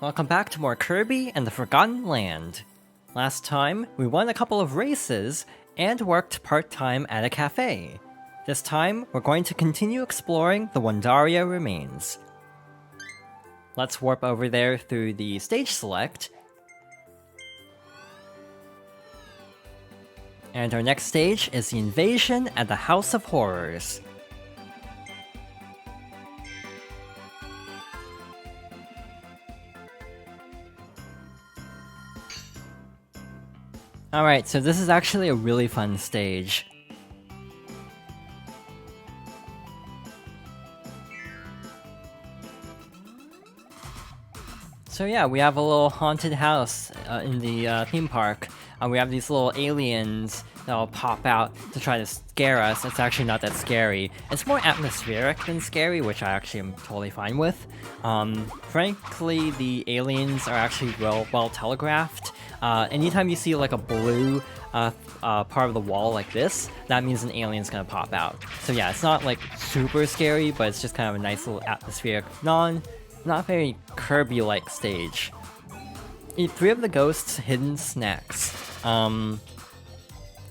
Welcome back to more Kirby and the Forgotten Land. Last time, we won a couple of races and worked part-time at a cafe. This time, we're going to continue exploring the Wandaria remains. Let's warp over there through the stage select. And our next stage is the invasion at the House of Horrors. Alright, so this is actually a really fun stage. So yeah, we have a little haunted house in the theme park. We have these little aliens that'll pop out to try to scare us. It's actually not that scary. It's more atmospheric than scary, which I actually am totally fine with. Frankly, the aliens are actually well telegraphed. Anytime you see like a blue part of the wall like this, that means an alien's gonna pop out. So yeah, it's not like super scary, but it's just kind of a nice little atmospheric, not very Kirby-like stage. Eat 3 of the ghosts' hidden snacks.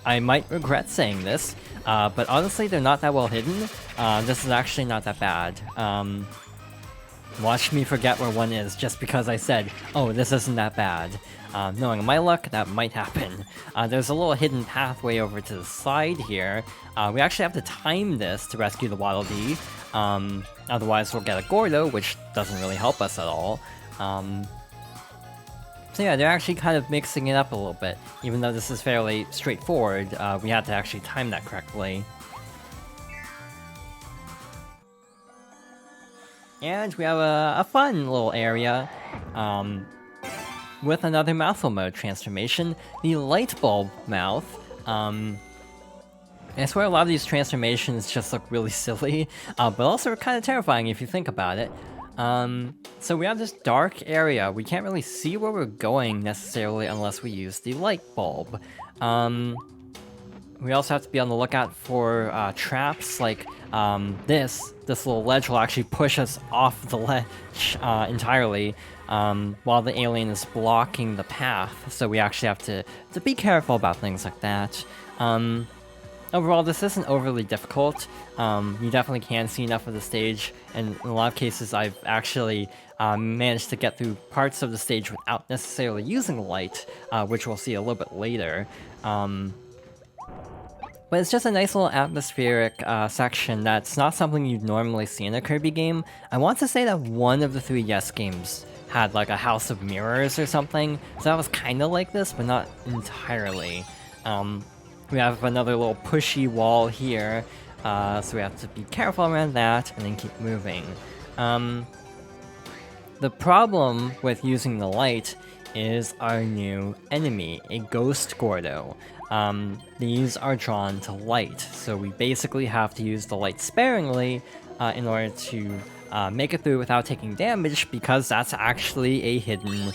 I might regret saying this, but honestly they're not that well hidden. This is actually not that bad. Watch me forget where one is just because I said, oh, this isn't that bad. Knowing my luck, that might happen. There's a little hidden pathway over to the side here. We actually have to time this to rescue the Waddle Dee. Otherwise we'll get a Gordo, which doesn't really help us at all. So yeah, they're actually kind of mixing it up a little bit. Even though this is fairly straightforward, we had to actually time that correctly. And we have a fun little area with another mouthful mode transformation, the light bulb mouth. I swear a lot of these transformations just look really silly, but also kind of terrifying if you think about it. So we have this dark area. We can't really see where we're going necessarily unless we use the light bulb. We also have to be on the lookout for traps like this little ledge will actually push us off the ledge entirely while the alien is blocking the path. So we actually have to be careful about things like that. Overall, this isn't overly difficult. You definitely can see enough of the stage, and in a lot of cases I've actually managed to get through parts of the stage without necessarily using light, which we'll see a little bit later. But it's just a nice little atmospheric section that's not something you'd normally see in a Kirby game. I want to say that one of the 3 Yes games had like a House of Mirrors or something, so that was kinda like this, but not entirely. We have another little pushy wall here, so we have to be careful around that and then keep moving. The problem with using the light is our new enemy, a Ghost Gordo. These are drawn to light, so we basically have to use the light sparingly in order to make it through without taking damage, because that's actually a hidden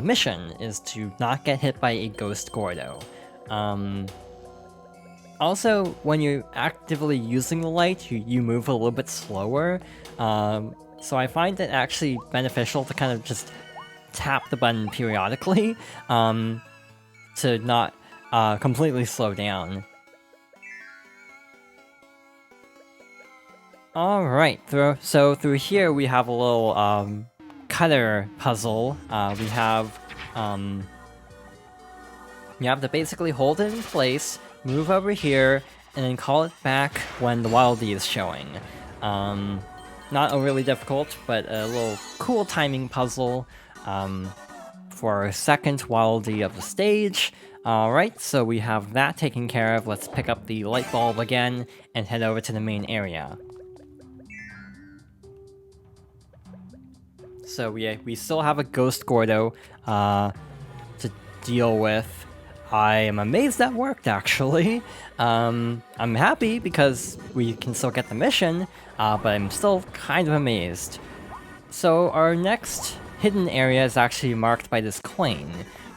mission, is to not get hit by a Ghost Gordo. Also, when you're actively using the light, you move a little bit slower, so I find it actually beneficial to kind of just tap the button periodically to not completely slow down. Alright, so through here we have a little cutter puzzle. We have to basically hold it in place, move over here, and then call it back when the Waddle Dee is showing. Not overly difficult, but a little cool timing puzzle for our second Waddle Dee of the stage. Alright, so we have that taken care of. Let's pick up the light bulb again and head over to the main area. So we still have a Ghost Gordo to deal with. I am amazed that worked, actually. I'm happy because we can still get the mission, but I'm still kind of amazed. So our next hidden area is actually marked by this coin.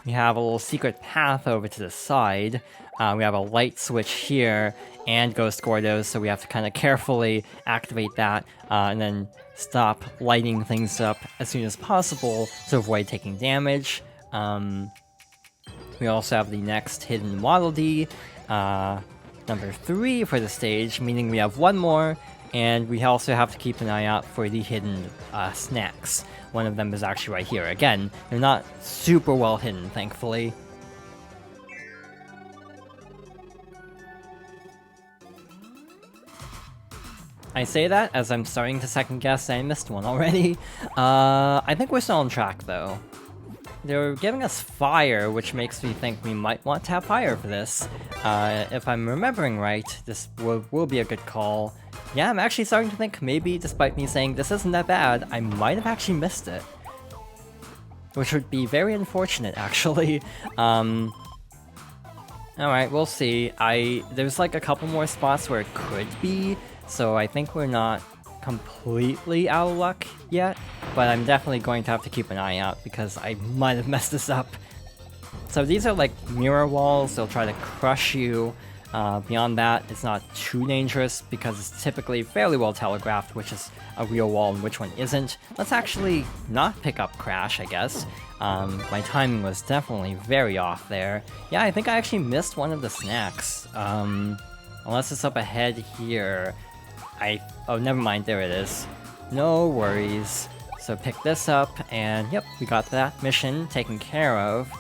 We have a little secret path over to the side. We have a light switch here and Ghost Gordos, so we have to kind of carefully activate that and then stop lighting things up as soon as possible to avoid taking damage. We also have the next hidden Waddle Dee, number 3 for the stage, meaning we have one more, and we also have to keep an eye out for the hidden snacks. One of them is actually right here. Again, they're not super well hidden, thankfully. I say that as I'm starting to second guess I missed one already. I think we're still on track though. They're giving us fire, which makes me think we might want to have fire for this. If I'm remembering right, this will be a good call. Yeah, I'm actually starting to think maybe, despite me saying this isn't that bad, I might have actually missed it. Which would be very unfortunate, actually. Alright, we'll see. There's like a couple more spots where it could be, so I think we're not completely out of luck yet, but I'm definitely going to have to keep an eye out because I might have messed this up. So these are like mirror walls, they'll try to crush you. Beyond that, it's not too dangerous because it's typically fairly well telegraphed which is a real wall and which one isn't. Let's actually not pick up Crash, I guess. My timing was definitely very off there. Yeah, I think I actually missed one of the snacks. Unless it's up ahead here. Oh, never mind, there it is. No worries. So pick this up, and yep, we got that mission taken care of.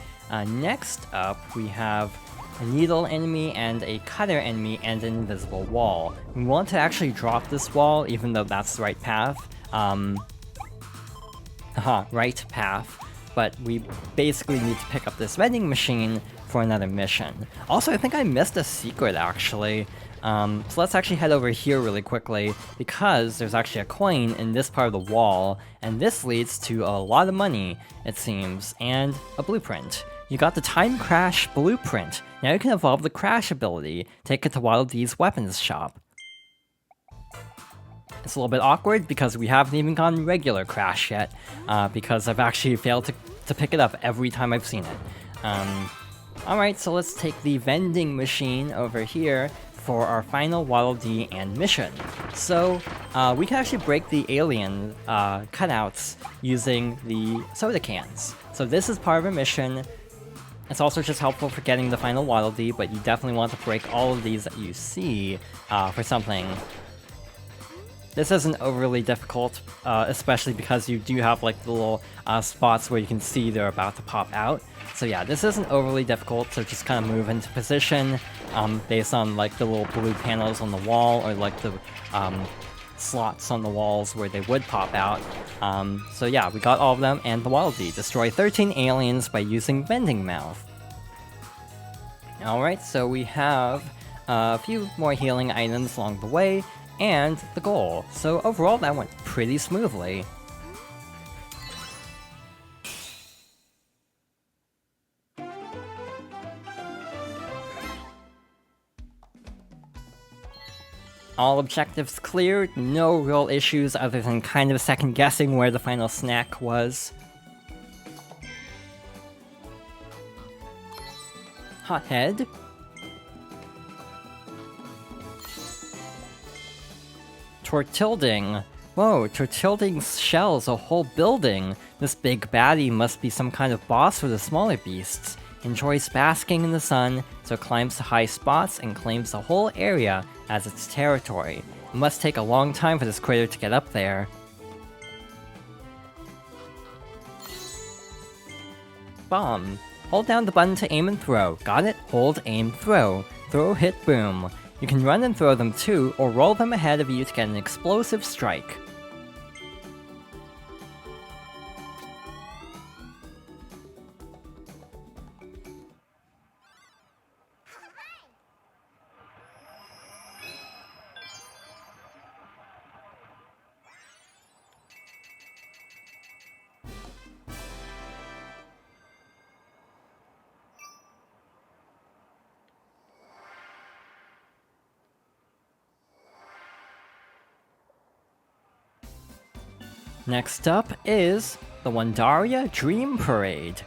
Next up, we have a needle enemy and a cutter enemy and an invisible wall. We want to actually drop this wall, even though that's the right path. Right path. But we basically need to pick up this vending machine for another mission. Also, I think I missed a secret, actually. So let's actually head over here really quickly, because there's actually a coin in this part of the wall, and this leads to a lot of money, it seems, and a blueprint. You got the Time Crash blueprint. Now you can evolve the Crash ability. Take it to Waddle Dee's weapons shop. It's a little bit awkward because we haven't even gotten regular Crash yet, because I've actually failed to pick it up every time I've seen it. Alright, so let's take the vending machine over here for our final Waddle Dee and mission. So, we can actually break the alien cutouts using the soda cans. So this is part of a mission. It's also just helpful for getting the final Waddle Dee, but you definitely want to break all of these that you see for something. This isn't overly difficult, especially because you do have like the little spots where you can see they're about to pop out. So yeah, this isn't overly difficult, so just kind of move into position based on like the little blue panels on the wall or like the slots on the walls where they would pop out. So yeah, we got all of them and the Waddle Dee. Destroy 13 aliens by using Vending Mouth. Alright, so we have a few more healing items along the way, and the goal. So overall, that went pretty smoothly. All objectives cleared, no real issues other than kind of second guessing where the final snack was. Hothead. Tortilding. Whoa, Tortilding shells a whole building. This big baddie must be some kind of boss for the smaller beasts. Enjoys basking in the sun, so climbs to high spots and claims the whole area as its territory. It must take a long time for this critter to get up there. Bomb. Hold down the button to aim and throw. Got it? Hold, aim, throw. Throw, hit, boom. You can run and throw them too, or roll them ahead of you to get an explosive strike. Next up is the Wandaria Dream Parade.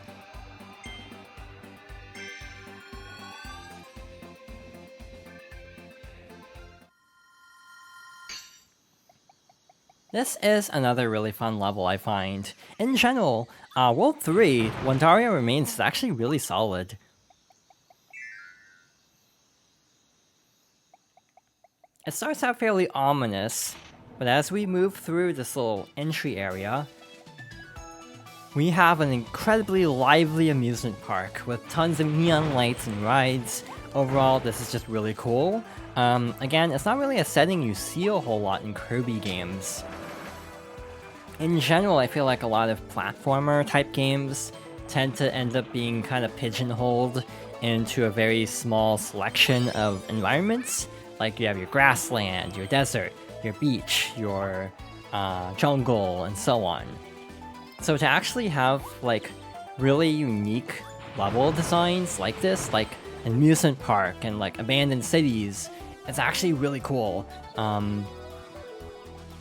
This is another really fun level, I find. In general, World 3, Wandaria Remains is actually really solid. It starts out fairly ominous, but as we move through this little entry area, we have an incredibly lively amusement park with tons of neon lights and rides. Overall, this is just really cool. Again, it's not really a setting you see a whole lot in Kirby games. In general, I feel like a lot of platformer type games tend to end up being kind of pigeonholed into a very small selection of environments. Like you have your grassland, your desert, your beach, your jungle, and so on. So to actually have like really unique level designs like this, like an amusement park and like abandoned cities, it's actually really cool.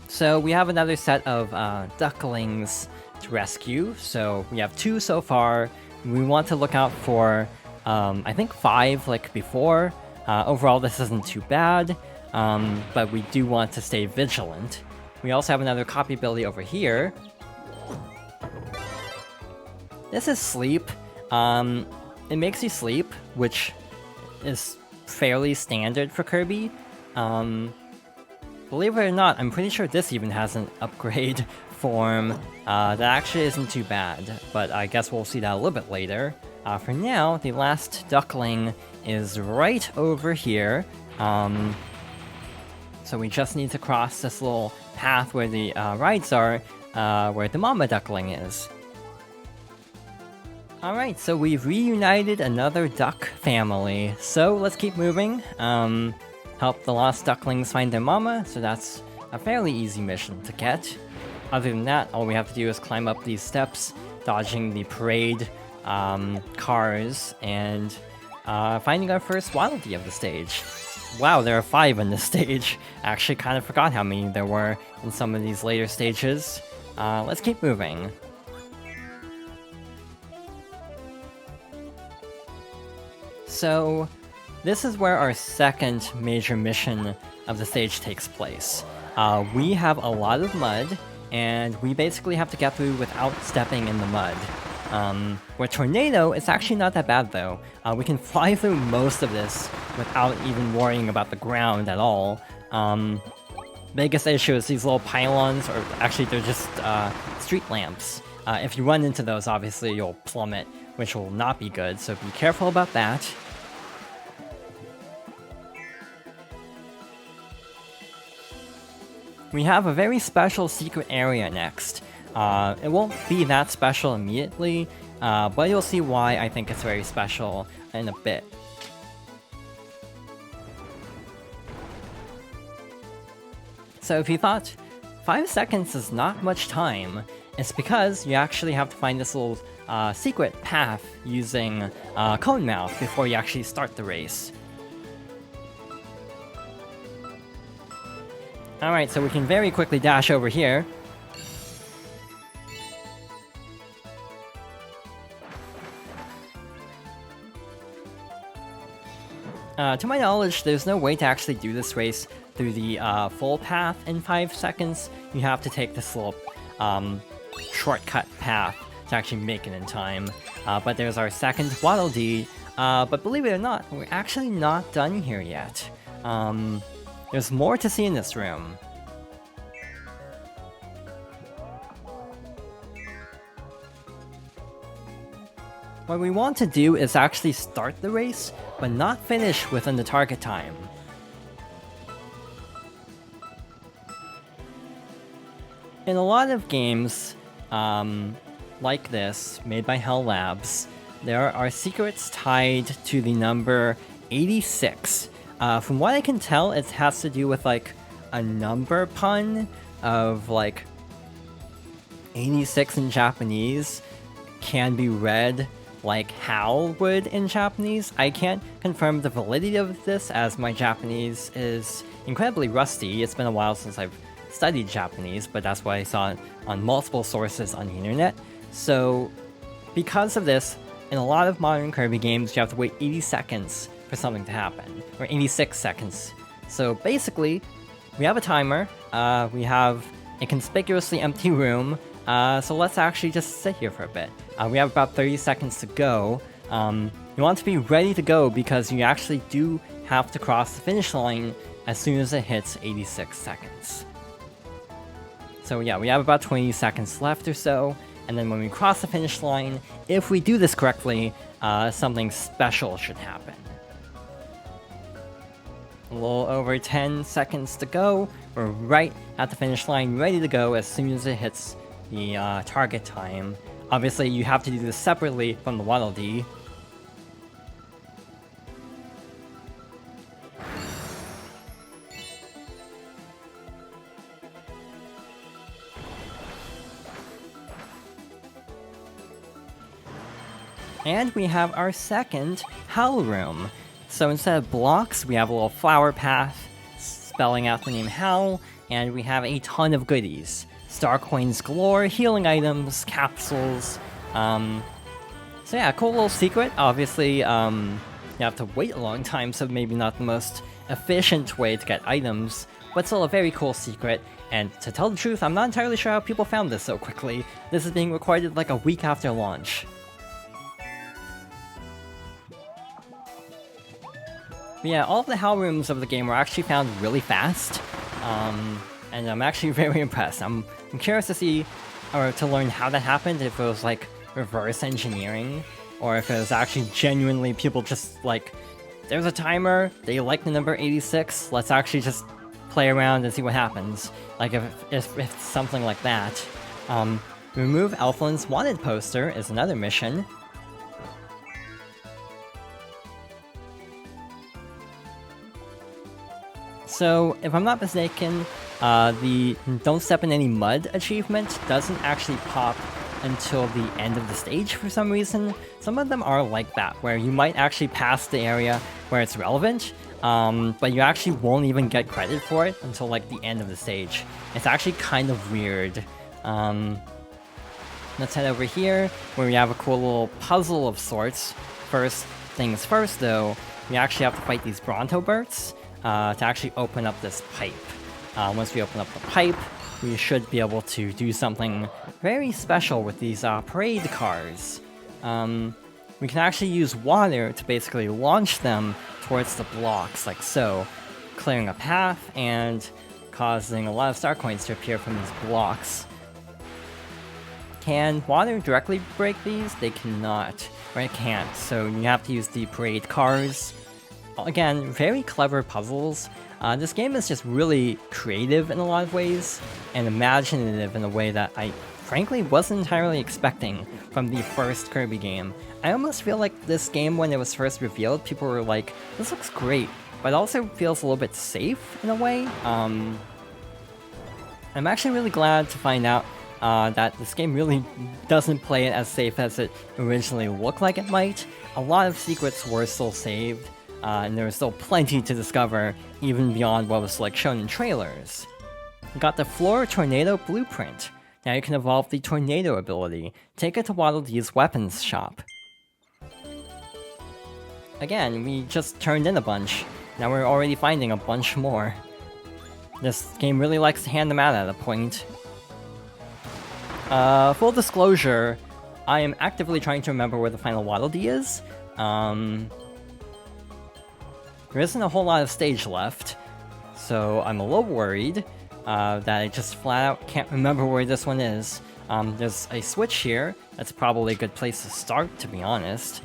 So we have another set of ducklings to rescue. So we have 2 so far. We want to look out for, I think 5 like before. Overall, this isn't too bad, but we do want to stay vigilant. We also have another copy ability over here. This is sleep. It makes you sleep, which is fairly standard for Kirby. Believe it or not, I'm pretty sure this even has an upgrade form that actually isn't too bad, but I guess we'll see that a little bit later. For now, the last duckling is right over here. So we just need to cross this little path where the rides are, where the mama duckling is. Alright, so we've reunited another duck family, so let's keep moving. Help the lost ducklings find their mama, so that's a fairly easy mission to get. Other than that, all we have to do is climb up these steps, dodging the parade cars, and finding our first wildie of the stage. Wow, there are 5 in this stage. I actually kind of forgot how many there were in some of these later stages. Let's keep moving. So, this is where our second major mission of the stage takes place. We have a lot of mud, and we basically have to get through without stepping in the mud. With Tornado, it's actually not that bad though. We can fly through most of this without even worrying about the ground at all. Biggest issue is these little pylons, or actually they're just street lamps. If you run into those, obviously you'll plummet, which will not be good, so be careful about that. We have a very special secret area next. It won't be that special immediately, but you'll see why I think it's very special in a bit. So if you thought 5 seconds is not much time, it's because you actually have to find this little secret path using Cone Mouth before you actually start the race. Alright, so we can very quickly dash over here. To my knowledge, there's no way to actually do this race through the full path in 5 seconds. You have to take this little shortcut path to actually make it in time. But there's our second Waddle Dee. But believe it or not, we're actually not done here yet. There's more to see in this room. What we want to do is actually start the race, but not finish within the target time. In a lot of games like this, made by Hell Labs, there are secrets tied to the number 86. From what I can tell, it has to do with like a number pun of like 86 in Japanese can be read like how would in Japanese. I can't confirm the validity of this as my Japanese is incredibly rusty. It's been a while since I've studied Japanese, but that's why I saw it on multiple sources on the internet. So because of this, in a lot of modern Kirby games, you have to wait 80 seconds for something to happen, or 86 seconds. So basically, we have a timer, we have a conspicuously empty room, so let's actually just sit here for a bit. We have about 30 seconds to go. You want to be ready to go because you actually do have to cross the finish line as soon as it hits 86 seconds. So yeah, we have about 20 seconds left or so, and then when we cross the finish line, if we do this correctly, something special should happen. A little over 10 seconds to go. We're right at the finish line, ready to go as soon as it hits the target time. Obviously, you have to do this separately from the Waddle Dee. And we have our second Howl Room. So instead of blocks, we have a little flower path spelling out the name Howl, and we have a ton of goodies. Star coins galore, healing items, capsules. So yeah, cool little secret. Obviously, you have to wait a long time, so maybe not the most efficient way to get items, but still a very cool secret. And to tell the truth, I'm not entirely sure how people found this so quickly. This is being recorded like a week after launch. But yeah, all of the Howl Rooms of the game were actually found really fast, and I'm actually very impressed. I'm curious to see, or to learn how that happened, if it was like reverse engineering, or if it was actually genuinely people just like, there's a timer, they like the number 86, let's actually just play around and see what happens. Like if it's something like that. Remove Elflin's wanted poster is another mission. So, if I'm not mistaken, the Don't Step in Any Mud achievement doesn't actually pop until the end of the stage for some reason. Some of them are like that, where you might actually pass the area where it's relevant, but you actually won't even get credit for it until like the end of the stage. It's actually kind of weird. Let's head over here, where we have a cool little puzzle of sorts. First things first though, we actually have to fight these Brontoberts. To actually open up this pipe. Once we open up the pipe, we should be able to do something very special with these parade cars. We can actually use water to basically launch them towards the blocks, like so, clearing a path and causing a lot of star coins to appear from these blocks. Can water directly break these? They cannot, or it can't, so you have to use the parade cars. Again, very clever puzzles. This game is just really creative in a lot of ways, and imaginative in a way that I frankly wasn't entirely expecting from the first Kirby game. I almost feel like this game, when it was first revealed, people were like, this looks great, but it also feels a little bit safe in a way. I'm actually really glad to find out that this game really doesn't play it as safe as it originally looked like it might. A lot of secrets were still saved. And there was still plenty to discover, even beyond what was like shown in trailers. You got the Floor Tornado Blueprint. Now you can evolve the Tornado ability. Take it to Waddle Dee's weapons shop. Again, we just turned in a bunch. Now we're already finding a bunch more. This game really likes to hand them out at a point. Full disclosure, I am actively trying to remember where the final Waddle Dee is. There isn't a whole lot of stage left, so I'm a little worried that I just flat out can't remember where this one is. There's a switch here. That's probably a good place to start, to be honest.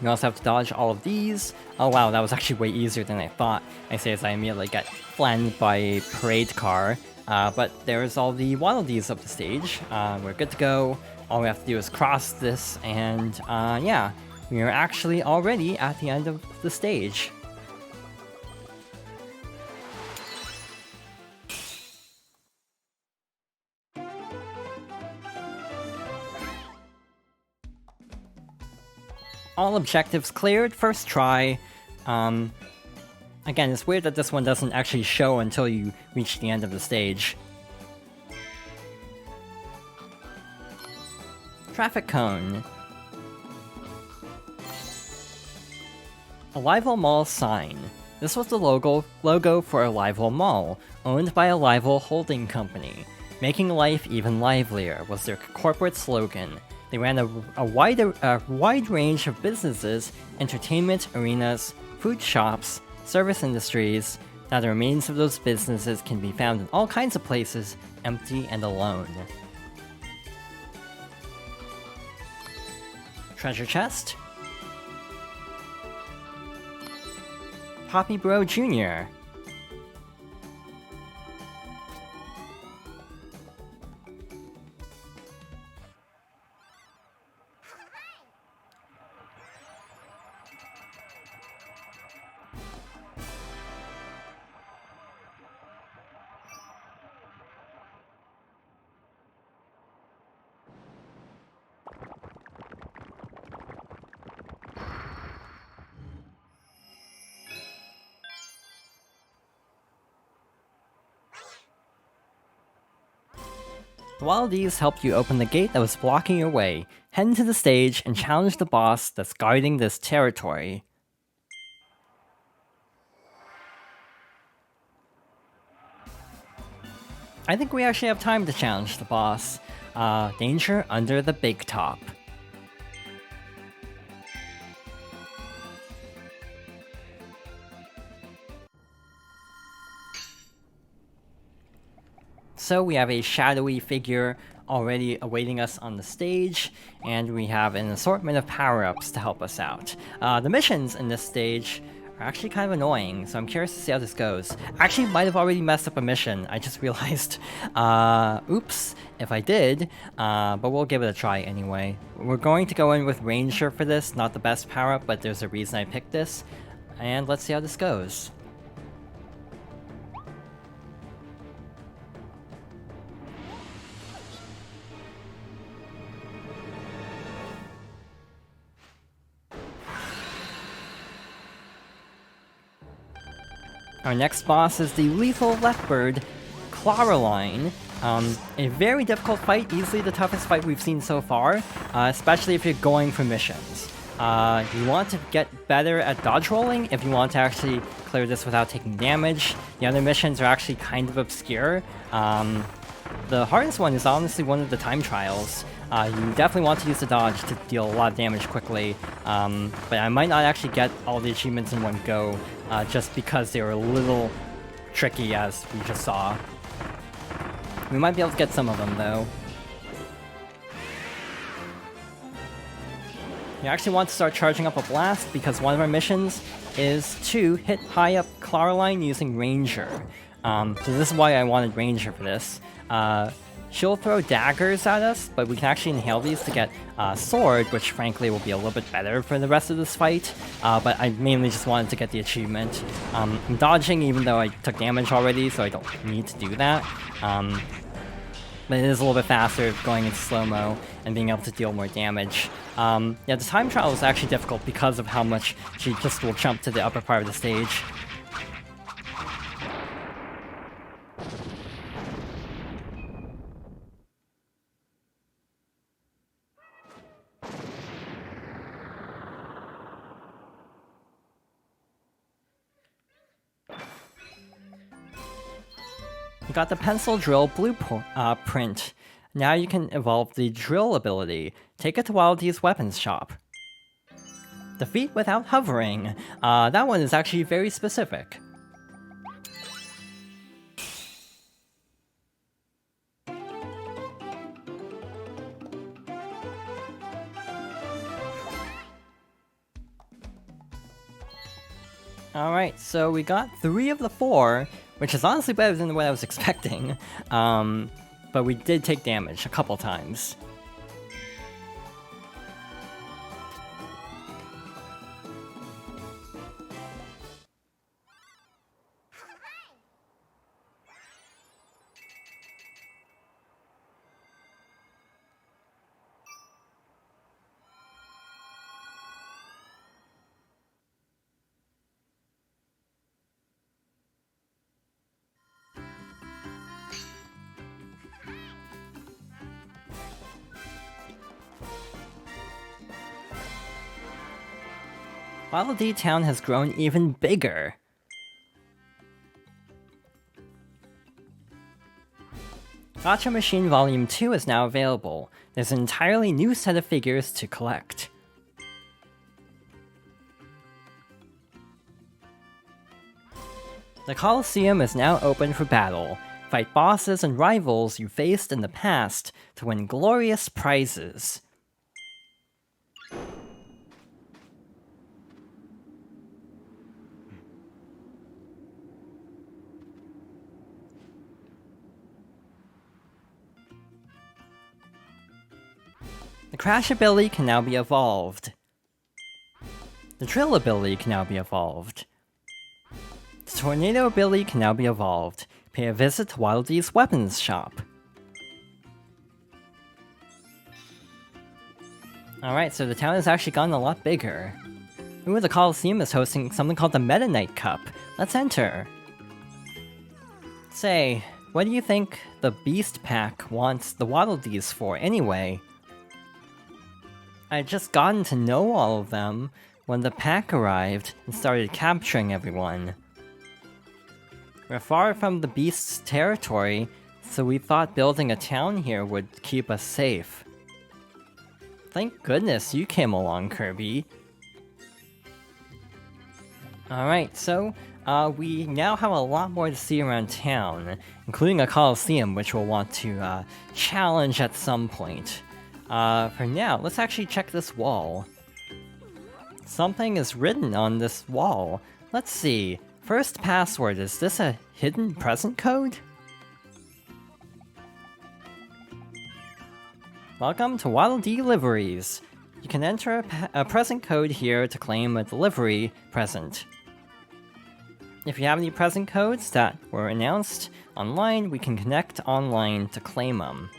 You also have to dodge all of these. Oh wow, that was actually way easier than I thought. I say as I immediately get flattened by a parade car. But there's all the Waddle Dees of the stage. We're good to go. All we have to do is cross this, and yeah. We are actually already at the end of the stage. All objectives cleared, first try. Again, it's weird that this one doesn't actually show until you reach the end of the stage. Traffic cone. Arrival Mall sign. This was the logo for Arrival Mall, owned by Arrival Holding Company. Making life even livelier was their corporate slogan. They ran a wide range of businesses, entertainment arenas, food shops, service industries. Now the remains of those businesses can be found in all kinds of places, empty and alone. Treasure chest? Poppy Bro Jr. While these helped you open the gate that was blocking your way, head into the stage and challenge the boss that's guarding this territory. I think we actually have time to challenge the boss. Danger under the big top. So we have a shadowy figure already awaiting us on the stage, and we have an assortment of power-ups to help us out. The missions in this stage are actually kind of annoying, so I'm curious to see how this goes. Actually, might have already messed up a mission, I just realized. Oops, if I did, but we'll give it a try anyway. We're going to go in with Ranger for this, not the best power-up, but there's a reason I picked this. And let's see how this goes. Our next boss is the Lethal Leopard, Claraline. A very difficult fight, easily the toughest fight we've seen so far, especially if you're going for missions. You want to get better at dodge rolling if you want to actually clear this without taking damage. The other missions are actually kind of obscure. The hardest one is honestly one of the time trials. You definitely want to use the dodge to deal a lot of damage quickly, but I might not actually get all the achievements in one go, just because they were a little tricky, as we just saw. We might be able to get some of them, though. You actually want to start charging up a blast, because one of our missions is to hit high up Claraline using Ranger. So this is why I wanted Ranger for this. She'll throw daggers at us, but we can actually inhale these to get Sword, which frankly will be a little bit better for the rest of this fight, but I mainly just wanted to get the achievement. I'm dodging even though I took damage already, so I don't need to do that. But it is a little bit faster going into slow-mo and being able to deal more damage. Yeah, the time trial is actually difficult because of how much she just will jump to the upper part of the stage. You got the pencil drill blueprint. Now you can evolve the drill ability. Take it to Wildy's weapons shop. Defeat without hovering. That one is actually very specific. Alright, so we got 3 of the 4, which is honestly better than what I was expecting. But we did take damage a couple times. Wildy Town has grown even bigger. Gacha Machine Volume 2 is now available. There's an entirely new set of figures to collect. The Coliseum is now open for battle. Fight bosses and rivals you faced in the past to win glorious prizes. The Crash ability can now be evolved. The Drill ability can now be evolved. The Tornado ability can now be evolved. Pay a visit to Waddle Dee's weapons shop. Alright, so the town has actually gotten a lot bigger. Ooh, the Coliseum is hosting something called the Meta Knight Cup. Let's enter. Say, what do you think the Beast Pack wants the Waddle Dees for anyway? I'd just gotten to know all of them when the pack arrived and started capturing everyone. We're far from the beast's territory, so we thought building a town here would keep us safe. Thank goodness you came along, Kirby. Alright, so we now have a lot more to see around town, including a Coliseum which we'll want to challenge at some point. For now, let's actually check this wall. Something is written on this wall. Let's see. First password, is this a hidden present code? Welcome to Waddle Dee-liveries. You can enter a present code here to claim a delivery present. If you have any present codes that were announced online, we can connect online to claim them.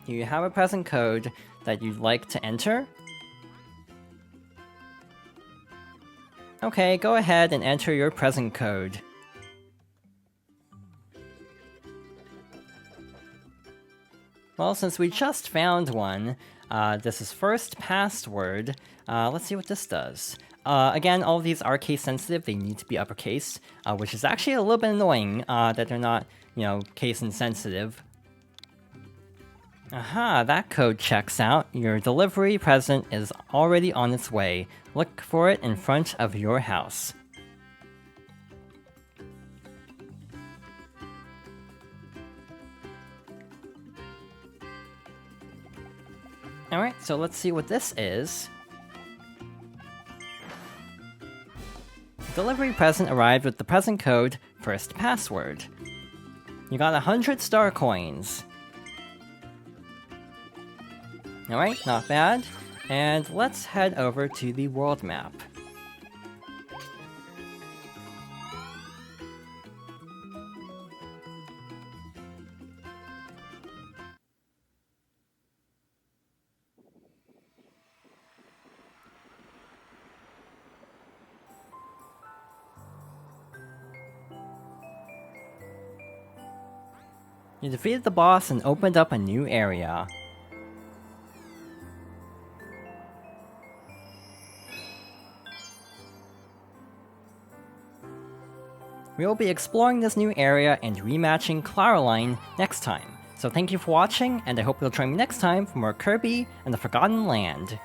Do you have a present code that you'd like to enter? Okay, go ahead and enter your present code. Well, since we just found one, this is first password. Let's see what this does. Again, all of these are case sensitive, they need to be uppercase, which is actually a little bit annoying that they're not, case insensitive. Aha, that code checks out. Your delivery present is already on its way. Look for it in front of your house. Alright, so let's see what this is. Delivery present arrived with the present code, first password. You got 100 star coins. Alright, not bad. And let's head over to the world map. You defeated the boss and opened up a new area. We will be exploring this new area and rematching Claraline next time. So thank you for watching, and I hope you'll join me next time for more Kirby and the Forgotten Land.